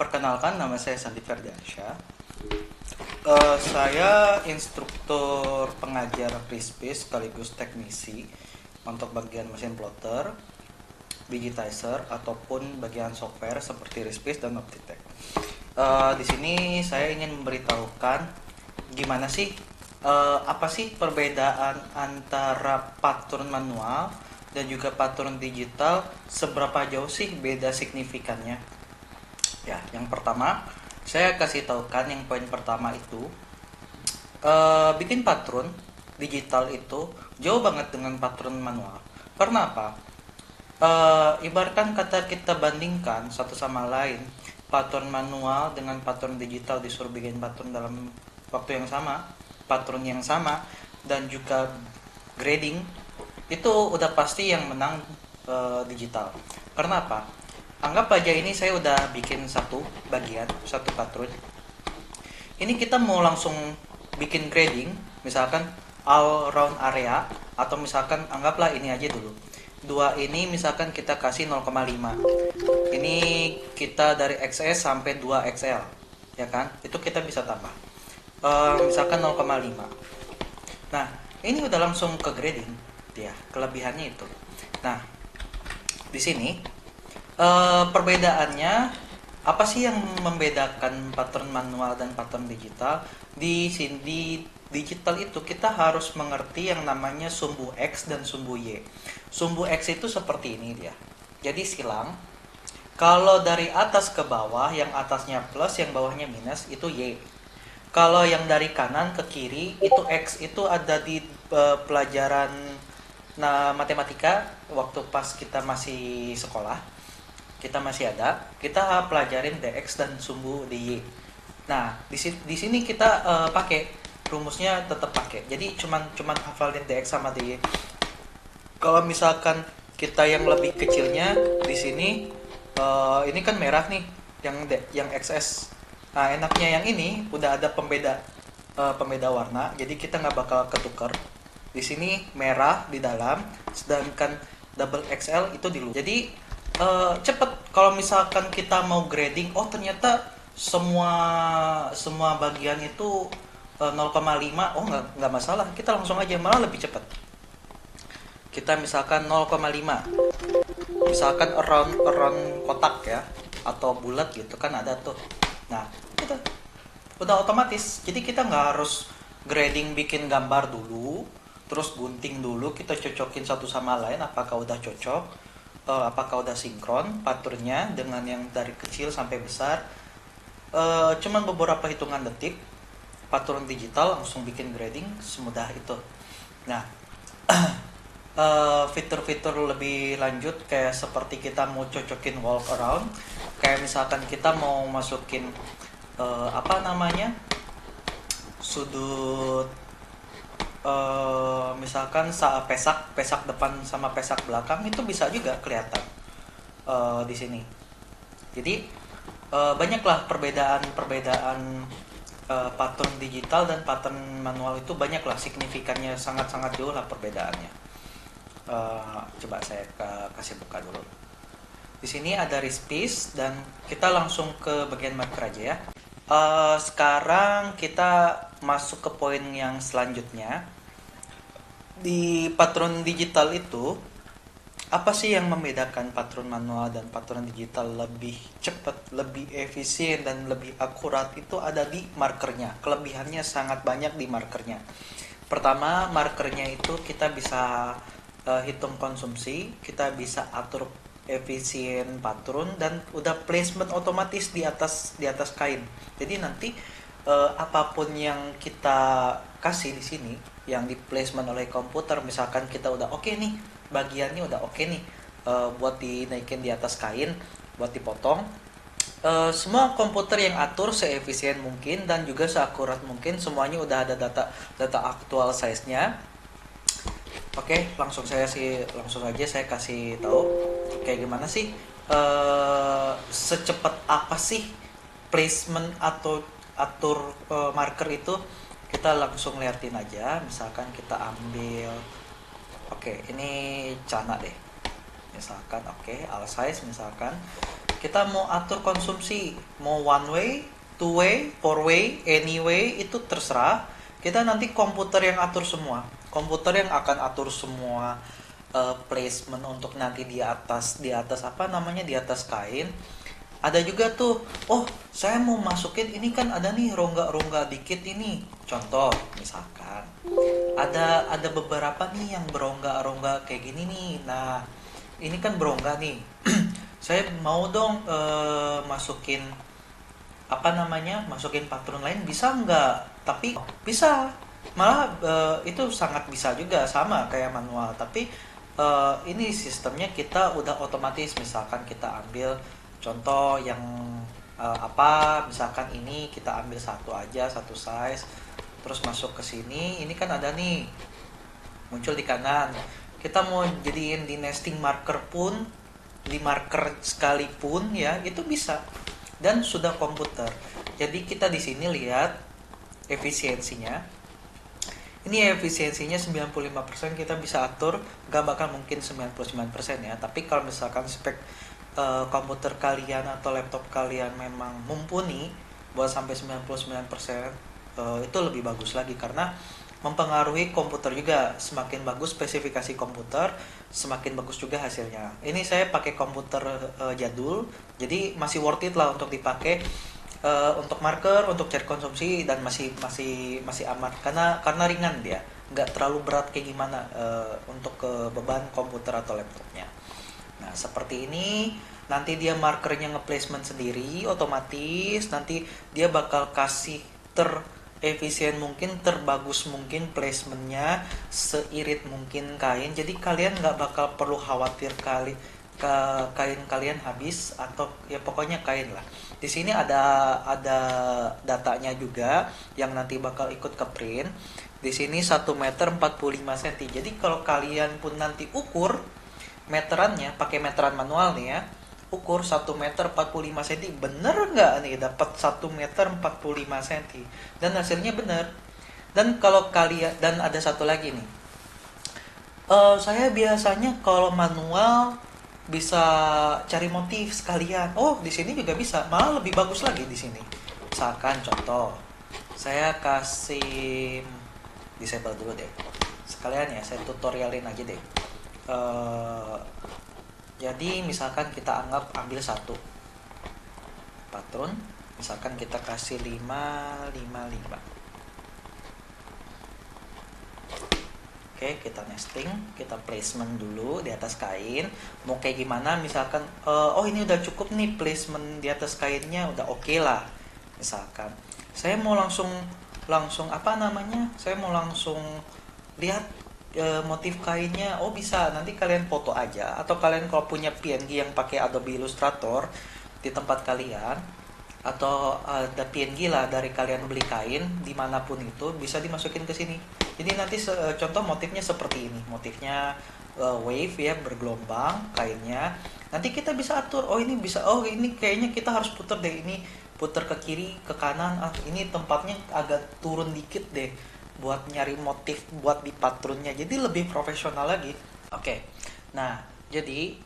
Perkenalkan, nama saya Sandi Ferdiansyah. Saya instruktur pengajar FreeSpace sekaligus teknisi untuk bagian mesin plotter, digitizer ataupun bagian software seperti FreeSpace dan Optitech. Di sini saya ingin memberitahukan gimana sih apa sih perbedaan antara pattern manual dan juga pattern digital, seberapa jauh sih beda signifikannya. Ya, yang pertama saya kasih tahukan yang poin pertama itu bikin patron digital itu jauh banget dengan patron manual. Karena apa? Ibaratkan kata kita bandingkan satu sama lain, patron manual dengan patron digital disuruh bikin patron dalam waktu yang sama, patron yang sama, dan juga grading, itu udah pasti yang menang digital. Karena apa? Anggap aja ini saya udah bikin satu bagian, satu patron. Ini kita mau langsung bikin grading, misalkan all round area, atau misalkan anggaplah ini aja dulu. Dua ini misalkan kita kasih 0,5. Ini kita dari XS sampai 2XL, ya kan? Itu kita bisa tambah. Misalkan 0,5. Nah, ini udah langsung ke grading, ya. Kelebihannya itu. Nah, di sini perbedaannya apa sih yang membedakan pattern manual dan pattern digital? Di digital itu kita harus mengerti yang namanya sumbu X dan sumbu Y. Sumbu X itu seperti ini dia. Jadi silang, kalau dari atas ke bawah, yang atasnya plus, yang bawahnya minus, itu Y. Kalau yang dari kanan ke kiri, itu X. Itu ada di pelajaran matematika waktu pas kita masih sekolah. Kita masih ada, kita pelajarin dx dan sumbu dy. Nah, di sini kita pakai rumusnya, tetap pakai. Jadi cuman hafalin dx sama dy. Kalau misalkan kita yang lebih kecilnya di sini, ini kan merah nih, yang xs. Nah, enaknya yang ini udah ada pembeda warna, jadi kita nggak bakal ketukar. Di sini merah di dalam, sedangkan double XL itu di luar. Jadi cepet kalau misalkan kita mau grading, oh ternyata semua bagian itu 0,5, oh nggak masalah, kita langsung aja, malah lebih cepat. Kita misalkan 0,5, misalkan around kotak ya, atau bulat gitu kan ada tuh. Nah, kita udah otomatis, jadi kita nggak harus grading bikin gambar dulu, terus gunting dulu, kita cocokin satu sama lain apakah udah cocok, apakah udah sinkron patternnya dengan yang dari kecil sampai besar. Cuman beberapa hitungan detik, pattern digital langsung bikin grading semudah itu. Nah, fitur-fitur lebih lanjut kayak seperti kita mau cocokin walk around, kayak misalkan kita mau masukin apa namanya, sudut, misalkan pesak depan sama pesak belakang, itu bisa juga kelihatan di sini. Jadi banyaklah perbedaan pattern digital dan pattern manual, itu banyaklah signifikannya, sangat-sangat jauh lah perbedaannya. Coba saya kasih buka dulu. Di sini ada RISPIS dan kita langsung ke bagian marker aja ya. Sekarang kita masuk ke poin yang selanjutnya. Di patron digital itu, apa sih yang membedakan patron manual dan patron digital lebih cepat, lebih efisien, dan lebih akurat? Itu ada di markernya. Kelebihannya sangat banyak di markernya. Pertama, markernya itu kita bisa hitung konsumsi, kita bisa atur efisien patron, dan udah placement otomatis di atas kain. Jadi nanti apapun yang kita kasih di sini, yang di placement oleh komputer, misalkan kita udah oke nih, bagiannya udah oke nih, buat dinaikin di atas kain, buat dipotong, semua komputer yang atur seefisien mungkin dan juga seakurat mungkin, semuanya udah ada data aktual size-nya. Oke, langsung aja saya kasih tahu kayak gimana sih, secepat apa sih placement atau atur marker itu. Kita langsung liatin aja, misalkan kita ambil, oke, ini celana deh, misalkan, oke, all size misalkan kita mau atur konsumsi, mau one way, two way, four way, anyway, itu terserah. Kita nanti komputer yang atur semua. Komputer yang akan atur semua placement untuk nanti di atas apa namanya, di atas kain. Ada juga tuh, oh saya mau masukin ini, kan ada nih rongga-rongga dikit ini. Contoh, misalkan ada beberapa nih yang berongga-rongga kayak gini nih. Nah, ini kan berongga nih. Saya mau dong masukin apa namanya, masukin patron lain, bisa nggak? Tapi bisa, malah itu sangat bisa juga, sama kayak manual. Tapi ini sistemnya kita udah otomatis. Misalkan kita ambil contoh yang apa, misalkan ini kita ambil satu aja, satu size, terus masuk ke sini. Ini kan ada nih muncul di kanan. Kita mau jadiin di nesting marker pun, di marker sekalipun ya, itu bisa. Dan sudah komputer. Jadi kita di sini lihat efisiensinya. Ini efisiensinya 95%, kita bisa atur, gak bakal mungkin 99% ya. Tapi kalau misalkan spek komputer kalian atau laptop kalian memang mumpuni buat sampai 99%, itu lebih bagus lagi, karena mempengaruhi komputer juga. Semakin bagus spesifikasi komputer, semakin bagus juga hasilnya. Ini saya pakai komputer jadul, jadi masih worth it lah untuk dipakai untuk marker, untuk cari konsumsi, dan masih aman, karena ringan dia, nggak terlalu berat kayak gimana untuk ke beban komputer atau laptopnya. Nah seperti ini, nanti dia markernya nge-placement sendiri otomatis. Nanti dia bakal kasih efisien mungkin, terbagus mungkin placementnya, seirit mungkin kain. Jadi kalian nggak bakal perlu khawatir kain kalian habis, atau ya pokoknya kain lah. Di sini ada datanya juga yang nanti bakal ikut ke print. Di sini 1 meter 45 cm. Jadi kalau kalian pun nanti ukur meterannya, pakai meteran manual nih ya, ukur 1 meter 45 cm, bener nggak nih dapat 1 meter 45 cm, dan hasilnya bener. Dan kalau kalian, dan ada satu lagi nih, saya biasanya kalau manual bisa cari motif sekalian. Oh di sini juga bisa, malah lebih bagus lagi di sini. Misalkan contoh, saya kasih disable dulu deh sekalian ya, saya tutorialin aja deh. Jadi misalkan kita ambil satu patron, misalkan kita kasih 555. Oke, kita nesting, kita placement dulu di atas kain. Mau kayak gimana, misalkan oh ini udah cukup nih placement di atas kainnya, udah oke lah. Misalkan saya mau langsung apa namanya, saya mau langsung lihat motif kainnya. Oh bisa, nanti kalian foto aja, atau kalian kalau punya PNG yang pakai Adobe Illustrator di tempat kalian, atau ada PNG lah dari kalian beli kain dimanapun itu, bisa dimasukin ke sini. Jadi nanti contoh motifnya seperti ini, motifnya wave ya, bergelombang kainnya. Nanti kita bisa atur, oh ini bisa, oh ini kayaknya kita harus putar deh, ini putar ke kiri, ke kanan, ini tempatnya agak turun dikit deh buat nyari motif buat di patronnya, jadi lebih profesional lagi. Oke. Nah jadi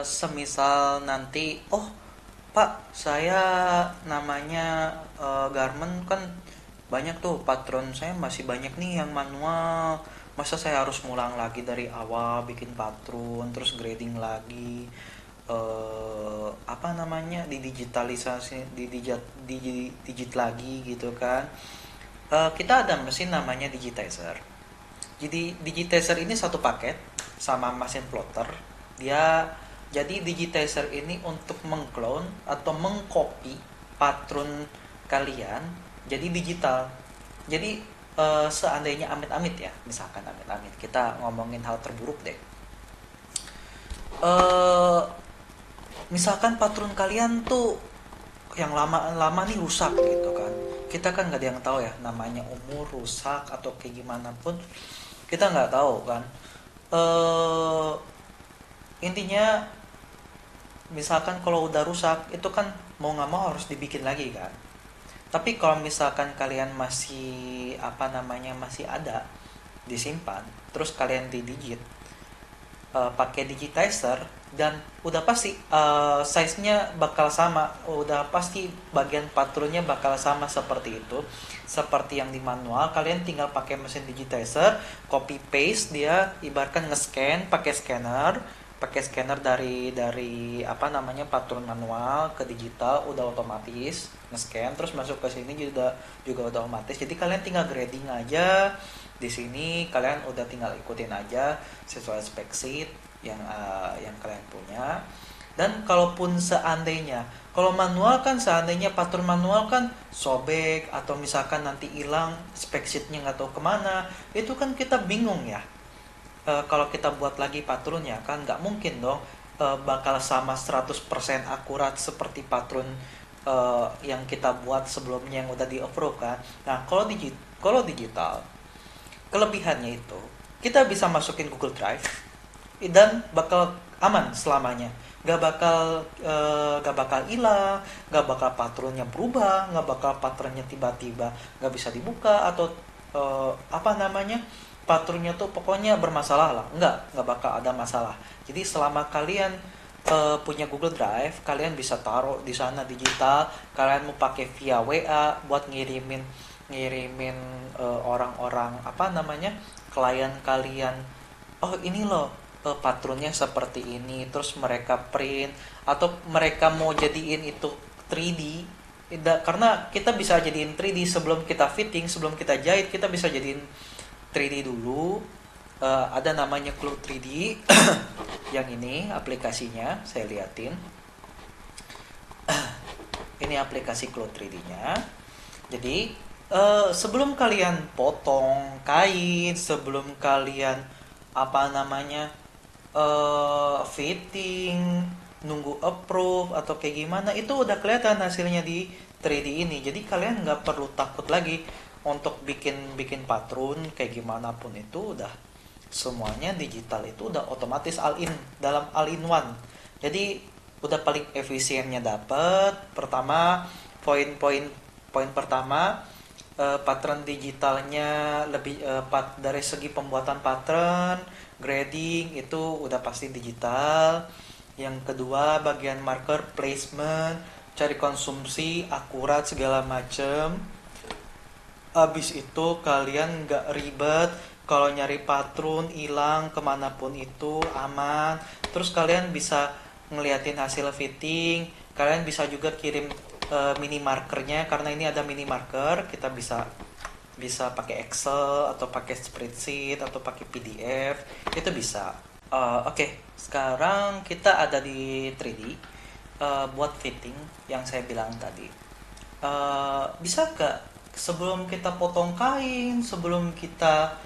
semisal nanti, oh Pak, saya namanya garment kan banyak tuh, patron saya masih banyak nih yang manual. Masa saya harus ngulang lagi dari awal bikin patron, terus grading lagi, apa namanya, didigitalisasi, digit lagi gitu kan. Kita ada mesin namanya digitizer. Jadi digitizer ini satu paket sama mesin plotter. Jadi digitizer ini untuk mengclone atau mengcopy patron kalian jadi digital. Jadi seandainya amit-amit ya, misalkan amit-amit kita ngomongin hal terburuk deh. Misalkan patron kalian tuh yang lama-lama nih rusak gitu kan. Kita kan nggak ada yang tahu ya, namanya umur rusak atau kayak gimana pun kita nggak tahu kan. Intinya misalkan kalau udah rusak itu kan mau nggak mau harus dibikin lagi kan. Tapi kalau misalkan kalian masih apa namanya, masih ada disimpan, terus kalian digit pakai digitizer, dan udah pasti size-nya bakal sama, udah pasti bagian patronnya bakal sama seperti itu, seperti yang di manual. Kalian tinggal pakai mesin digitizer, copy paste, dia ibaratkan nge-scan pakai scanner dari apa namanya patron manual ke digital, udah otomatis nge-scan terus masuk ke sini juga udah otomatis. Jadi kalian tinggal grading aja di sini, kalian udah tinggal ikutin aja sesuai spek sheet yang kalian punya. Dan kalaupun seandainya kalau manual kan, seandainya patron manual kan sobek atau misalkan nanti hilang spek sheetnya nggak tahu kemana, itu kan kita bingung ya. Kalau kita buat lagi patronnya kan nggak mungkin dong bakal sama 100% akurat seperti patron yang kita buat sebelumnya yang udah di approve kan. Nah, kalau digital kelebihannya itu kita bisa masukin Google Drive dan bakal aman selamanya, gak bakal hilang, gak bakal patronnya berubah, gak bakal patronnya tiba-tiba gak bisa dibuka atau apa namanya patronnya tuh pokoknya bermasalah lah. Nggak bakal ada masalah. Jadi selama kalian punya Google Drive, kalian bisa taruh di sana digital. Kalian mau pakai via WA buat ngirimin orang-orang apa namanya klien kalian. Oh ini loh patronnya seperti ini. Terus mereka print atau mereka mau jadiin itu 3D. Karena kita bisa jadiin 3D sebelum kita fitting, sebelum kita jahit, kita bisa jadiin 3D dulu. Ada namanya Clue 3D yang ini aplikasinya, saya liatin. Ini aplikasi Clue 3D nya. Jadi sebelum kalian potong kain, sebelum kalian apa namanya fitting, nunggu approve atau kayak gimana, itu udah kelihatan hasilnya di 3D ini. Jadi kalian nggak perlu takut lagi untuk bikin patron kayak gimana pun, itu udah semuanya digital, itu udah otomatis dalam all in one. Jadi udah paling efisiennya dapet. Pertama, poin pertama, patron digitalnya lebih dari segi pembuatan patron, grading itu udah pasti digital. Yang kedua, bagian marker placement, cari konsumsi akurat segala macem. Abis itu kalian nggak ribet kalau nyari patron hilang kemanapun itu aman. Terus kalian bisa ngeliatin hasil fitting. Kalian bisa juga kirim mini markernya, karena ini ada mini marker. Kita bisa pakai Excel atau pakai spreadsheet atau pakai PDF, itu bisa. Oke, sekarang kita ada di 3D buat fitting yang saya bilang tadi. Bisa gak sebelum kita potong kain, sebelum kita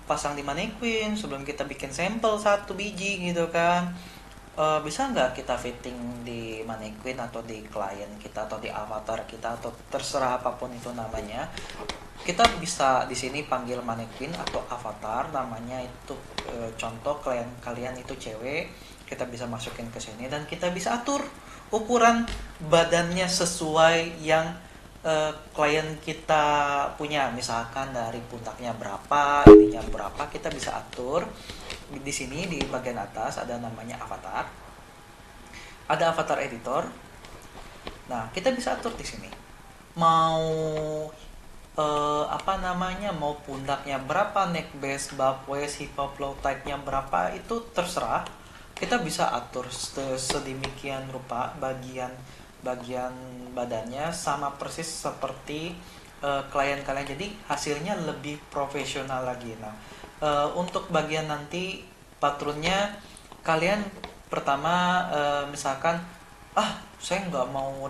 pasang di mannequin, sebelum kita bikin sampel 1 biji gitu kan, bisa nggak kita fitting di mannequin atau di klien kita atau di avatar kita atau terserah apapun itu namanya. Kita bisa di sini panggil mannequin atau avatar, namanya itu contoh klien kalian itu cewek, kita bisa masukin ke sini dan kita bisa atur ukuran badannya sesuai yang klien kita punya. Misalkan dari pundaknya berapa, ininya berapa, kita bisa atur. Di sini di bagian atas ada namanya avatar, ada avatar editor. Nah, kita bisa atur di sini mau mau pundaknya berapa, neck base, bab waist, hip hop, low tight-nya berapa, itu terserah. Kita bisa atur sedemikian rupa bagian badannya sama persis seperti klien kalian, jadi hasilnya lebih profesional lagi. Nah, untuk bagian nanti patronnya, kalian pertama misalkan saya nggak mau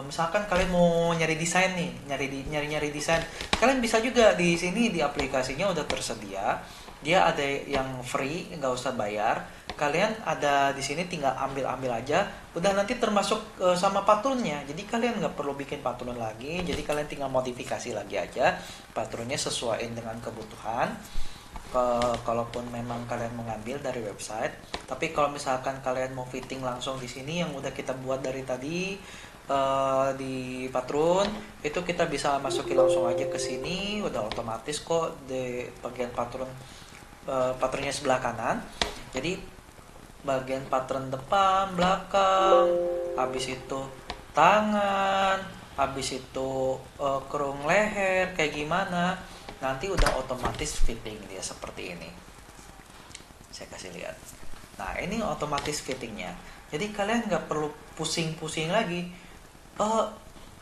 misalkan kalian mau nyari desain nih, nyari desain, kalian bisa juga di sini di aplikasinya udah tersedia, dia ada yang free nggak usah bayar. Kalian ada di sini tinggal ambil aja, udah nanti termasuk sama patronnya. Jadi kalian nggak perlu bikin patron lagi, jadi kalian tinggal modifikasi lagi aja patronnya sesuaiin dengan kebutuhan. Kalaupun memang kalian mengambil dari website, tapi kalau misalkan kalian mau fitting langsung di sini yang udah kita buat dari tadi di patron, itu kita bisa masukin langsung aja ke sini, udah otomatis kok di bagian patronnya sebelah kanan. Jadi bagian pattern depan, belakang, habis itu tangan, habis itu kerung leher kayak gimana, nanti udah otomatis fitting dia seperti ini. Saya kasih lihat. Nah, ini otomatis fittingnya. Jadi kalian nggak perlu pusing-pusing lagi. Oh,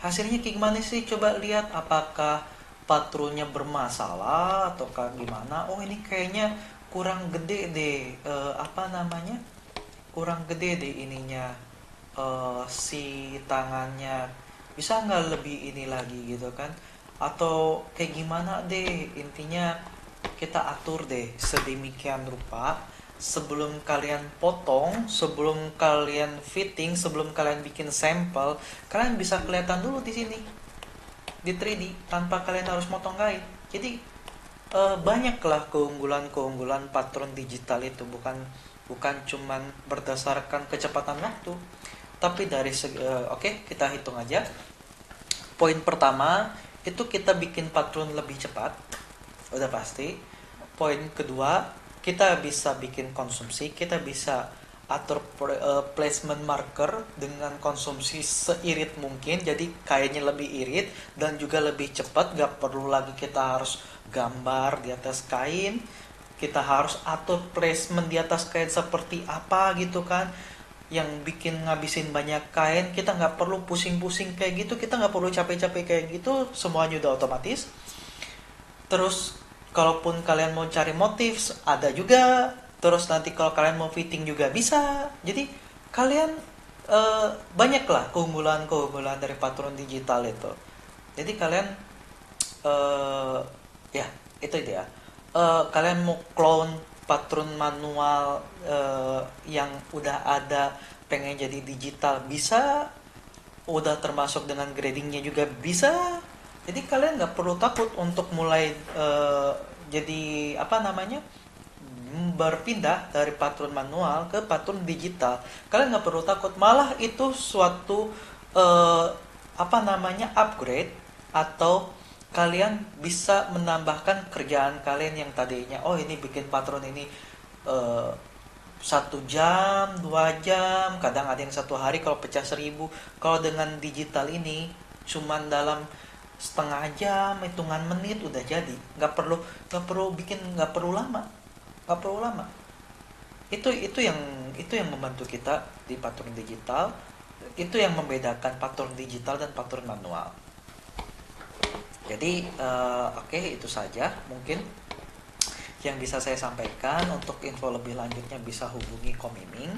hasilnya kayak gimana sih? Coba lihat apakah patronnya bermasalah ataukah gimana. Oh, ini kayaknya kurang gede deh. Apa namanya? Kurang gede deh ininya. Si tangannya. Bisa nggak lebih ini lagi gitu kan? Atau kayak gimana deh? Intinya kita atur deh sedemikian rupa sebelum kalian potong, sebelum kalian fitting, sebelum kalian bikin sampel, kalian bisa kelihatan dulu di sini di 3D tanpa kalian harus motong kain. Jadi banyaklah keunggulan-keunggulan patron digital itu, bukan bukan cuman berdasarkan kecepatan waktu, tapi dari oke, kita hitung aja. Poin pertama itu kita bikin patron lebih cepat, udah pasti. Poin kedua, kita bisa bikin konsumsi, kita bisa atur placement marker dengan konsumsi seirit mungkin, jadi kayaknya lebih irit dan juga lebih cepat. Gak perlu lagi kita harus gambar di atas kain, kita harus atur placement di atas kain seperti apa gitu kan, yang bikin ngabisin banyak kain. Kita nggak perlu pusing-pusing kayak gitu, kita nggak perlu capek-capek kayak gitu, semuanya udah otomatis. Terus kalaupun kalian mau cari motif ada juga, terus nanti kalau kalian mau fitting juga bisa. Jadi kalian banyaklah keunggulan-keunggulan dari patron digital itu. Jadi kalian eh, ya itu dia. Kalian mau clone patron manual yang udah ada, pengen jadi digital bisa, udah termasuk dengan gradingnya juga bisa. Jadi kalian nggak perlu takut untuk mulai jadi apa namanya, berpindah dari patron manual ke patron digital. Kalian nggak perlu takut, malah itu suatu eh, apa namanya, upgrade, atau kalian bisa menambahkan kerjaan kalian yang tadinya oh ini bikin patron ini eh, 1 jam, 2 jam, kadang ada yang 1 hari kalau pecah 1.000. Kalau dengan digital ini cuman dalam setengah jam, hitungan menit udah jadi. Nggak perlu lama. Itu yang membantu kita di patron digital. Itu yang membedakan patron digital dan patron manual. Jadi oke, itu saja mungkin yang bisa saya sampaikan. Untuk info lebih lanjutnya bisa hubungi Komiming.